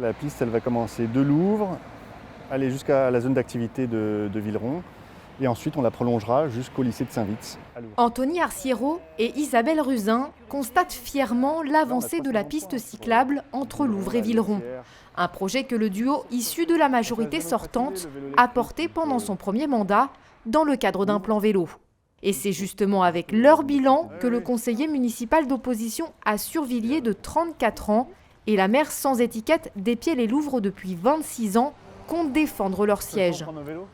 La piste, elle va commencer de Louvre, aller jusqu'à la zone d'activité de Villeron. Et ensuite, on la prolongera jusqu'au lycée de Saint-Vits. Anthony Arciero et Isabelle Ruzin constatent fièrement l'avancée de la piste cyclable entre Louvre et Villeron. Un projet que le duo issu de la majorité sortante a porté pendant son premier mandat dans le cadre d'un plan vélo. Et c'est justement avec leur bilan que le conseiller municipal d'opposition à Survilliers de 34 ans et la maire sans étiquette d'Épied-les-Louvres depuis 26 ans comptent défendre leur siège.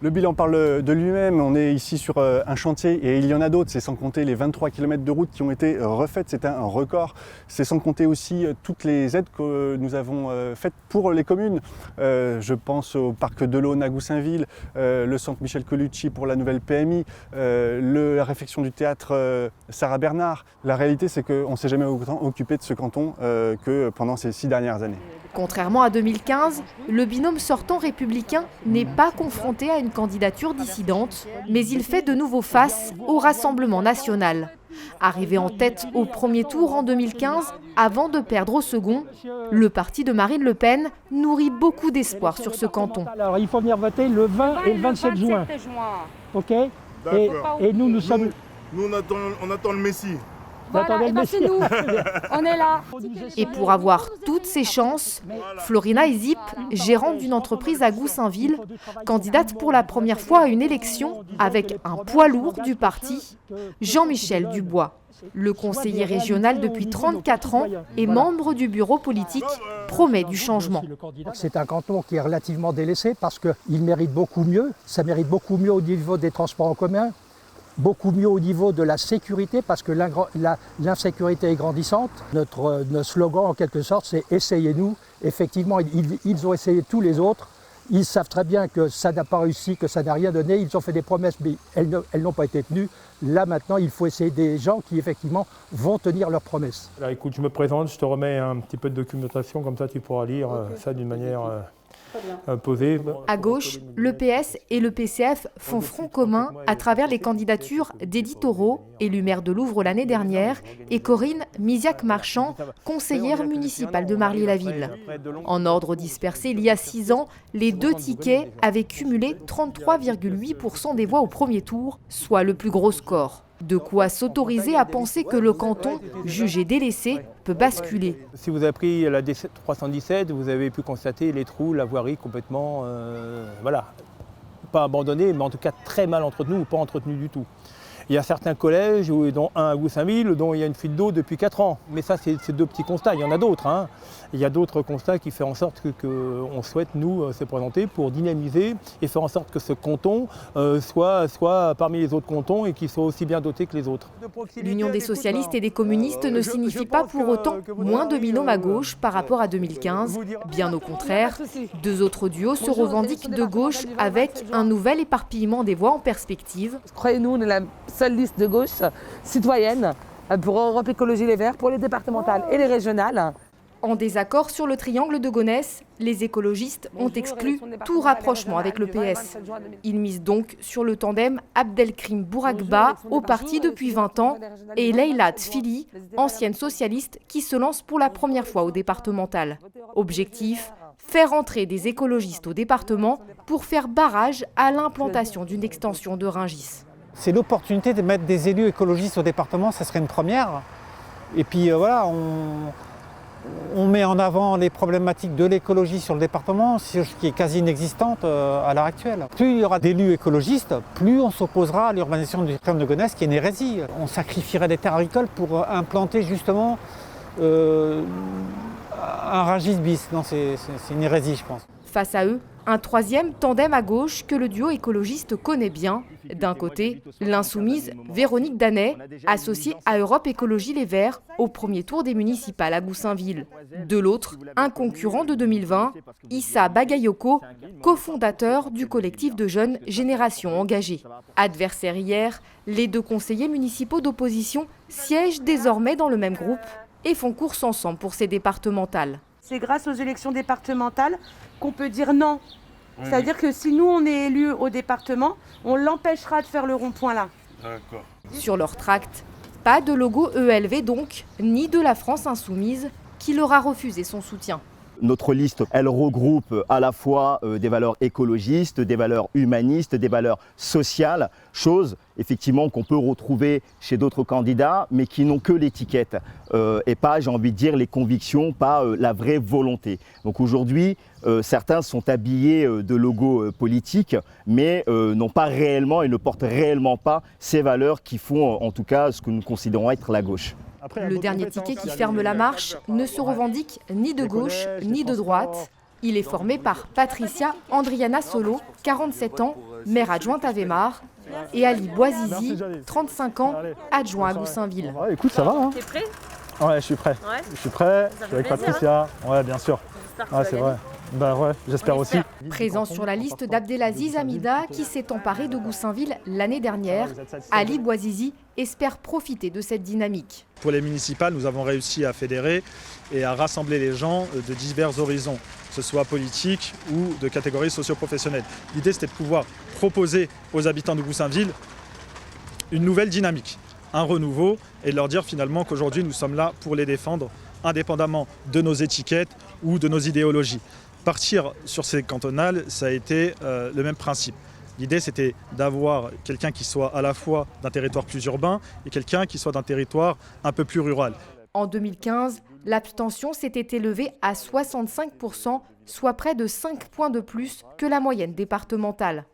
Le bilan parle de lui-même, on est ici sur un chantier et il y en a d'autres, c'est sans compter les 23 km de route qui ont été refaites, c'est un record. C'est sans compter aussi toutes les aides que nous avons faites pour les communes. Je pense au parc de l'Aune à Goussainville, le centre Michel Colucci pour la nouvelle PMI, la réfection du théâtre Sarah Bernard. La réalité, c'est qu'on ne s'est jamais autant occupé de ce canton que pendant ces 6 dernières années. Contrairement à 2015, le binôme sortant républicain n'est pas confronté à une candidature dissidente, mais il fait de nouveau face au Rassemblement national. Arrivé en tête au premier tour en 2015, avant de perdre au second, le parti de Marine Le Pen nourrit beaucoup d'espoir sur ce canton. Alors il faut venir voter le 20 et le 27 juin. Ok ? Et nous sommes... Nous on attend le Messie. Voilà, c'est nous, on est là. Et pour avoir toutes ces chances, Florina Ezip, gérante d'une entreprise à Goussainville, candidate pour la première fois à une élection avec un poids lourd du parti, Jean-Michel Dubois. Le conseiller régional depuis 34 ans et membre du bureau politique promet du changement. C'est un canton qui est relativement délaissé parce qu'il mérite beaucoup mieux. Ça mérite beaucoup mieux au niveau des transports en commun. Beaucoup mieux au niveau de la sécurité parce que l'insécurité est grandissante. Notre slogan en quelque sorte c'est « Essayez-nous ». Effectivement, ils ont essayé tous les autres. Ils savent très bien que ça n'a pas réussi, que ça n'a rien donné. Ils ont fait des promesses mais elles n'ont pas été tenues. Là maintenant, il faut essayer des gens qui effectivement vont tenir leurs promesses. Alors, écoute, je me présente, je te remets un petit peu de documentation, comme ça tu pourras lire ça d'une manière... posé. À gauche, le PS et le PCF font front commun à travers les candidatures d'Edith Taureau, élue maire de Louvre l'année dernière, et Corinne Misiac-Marchand, conseillère municipale de Marly-la-Ville. En ordre dispersé, il y a 6 ans, les deux tickets avaient cumulé 33,8% des voix au premier tour, soit le plus gros score. De quoi s'autoriser à penser que le canton, jugé délaissé, peut basculer. Si vous avez pris la D317, vous avez pu constater les trous, la voirie complètement, pas abandonnée, mais en tout cas très mal entretenue ou pas entretenue du tout. Il y a certains collèges, dont un à Goussainville, dont il y a une fuite d'eau depuis 4 ans. Mais ça, c'est 2 petits constats. Il y en a d'autres. Hein. Il y a d'autres constats qui font en sorte qu'on souhaite, nous, se présenter pour dynamiser et faire en sorte que ce canton soit parmi les autres cantons et qu'il soit aussi bien doté que les autres. L'union des socialistes et des communistes ne signifie pas pour autant moins de binômes à gauche par rapport à 2015. Bien au contraire, 2 autres duos se revendiquent de gauche avec un nouvel éparpillement des voix en perspective. Croyez-nous, on est la seule liste de gauche citoyenne pour Europe Écologie Les Verts, pour les départementales et les régionales. En désaccord sur le triangle de Gonesse, les écologistes ont exclu tout rapprochement avec le PS. Ils misent donc sur le tandem Abdelkrim Bourakba, au parti depuis 20 ans, et Leïla Tfili, ancienne socialiste, qui se lance pour la première fois au départemental. Objectif : faire entrer des écologistes au département pour faire barrage à l'implantation d'une extension de Rungis. C'est l'opportunité de mettre des élus écologistes au département, ça serait une première. Et puis voilà, on met en avant les problématiques de l'écologie sur le département, ce qui est quasi inexistante à l'heure actuelle. Plus il y aura d'élus écologistes, plus on s'opposera à l'urbanisation du triangle de Gonesse, qui est une hérésie. On sacrifierait des terres agricoles pour implanter justement un Rungis bis. Non, c'est une hérésie, je pense. Face à eux, un troisième tandem à gauche que le duo écologiste connaît bien. D'un côté, l'insoumise Véronique Danet, associée à Europe Écologie Les Verts au premier tour des municipales à Goussainville. De l'autre, un concurrent de 2020, Issa Bagayoko, cofondateur du collectif de jeunes Génération Engagée. Adversaires hier, les 2 conseillers municipaux d'opposition siègent désormais dans le même groupe et font course ensemble pour ces départementales. C'est grâce aux élections départementales qu'on peut dire non. C'est-à-dire que si nous, on est élus au département, on l'empêchera de faire le rond-point là. D'accord. Sur leur tract, pas de logo ELV donc, ni de la France insoumise, qui leur a refusé son soutien. Notre liste, elle regroupe à la fois des valeurs écologistes, des valeurs humanistes, des valeurs sociales, choses effectivement qu'on peut retrouver chez d'autres candidats, mais qui n'ont que l'étiquette et pas, j'ai envie de dire, les convictions, pas la vraie volonté. Donc aujourd'hui, certains sont habillés de logos politiques, mais n'ont pas réellement et ne portent réellement pas ces valeurs qui font en tout cas ce que nous considérons être la gauche. Le dernier ticket qui ferme la marche ne se revendique ni de gauche ni de droite. Il est formé par Patricia Andriana Solo, 47 ans, maire adjointe à Weimar, et Ali Boazizi, 35 ans, adjoint à Goussainville. Ouais, écoute, ça va. Hein. T'es prêt? Ouais, je suis prêt. Ouais. Je suis prêt, Ça je suis avec fait plaisir, Patricia. Ouais, bien sûr. Ouais, c'est vrai. Bah ouais, j'espère aussi. Présent sur la liste d'Abdelaziz Hamida, qui s'est emparé de Goussainville l'année dernière, Ali Boazizi espère profiter de cette dynamique. Pour les municipales, nous avons réussi à fédérer et à rassembler les gens de divers horizons, que ce soit politique ou de catégories socio-professionnelles. L'idée, c'était de pouvoir proposer aux habitants de Goussainville une nouvelle dynamique, un renouveau, et de leur dire finalement qu'aujourd'hui, nous sommes là pour les défendre, indépendamment de nos étiquettes ou de nos idéologies. Partir sur ces cantonales, ça a été le même principe. L'idée, c'était d'avoir quelqu'un qui soit à la fois d'un territoire plus urbain et quelqu'un qui soit d'un territoire un peu plus rural. En 2015, l'abstention s'était élevée à 65%, soit près de 5 points de plus que la moyenne départementale.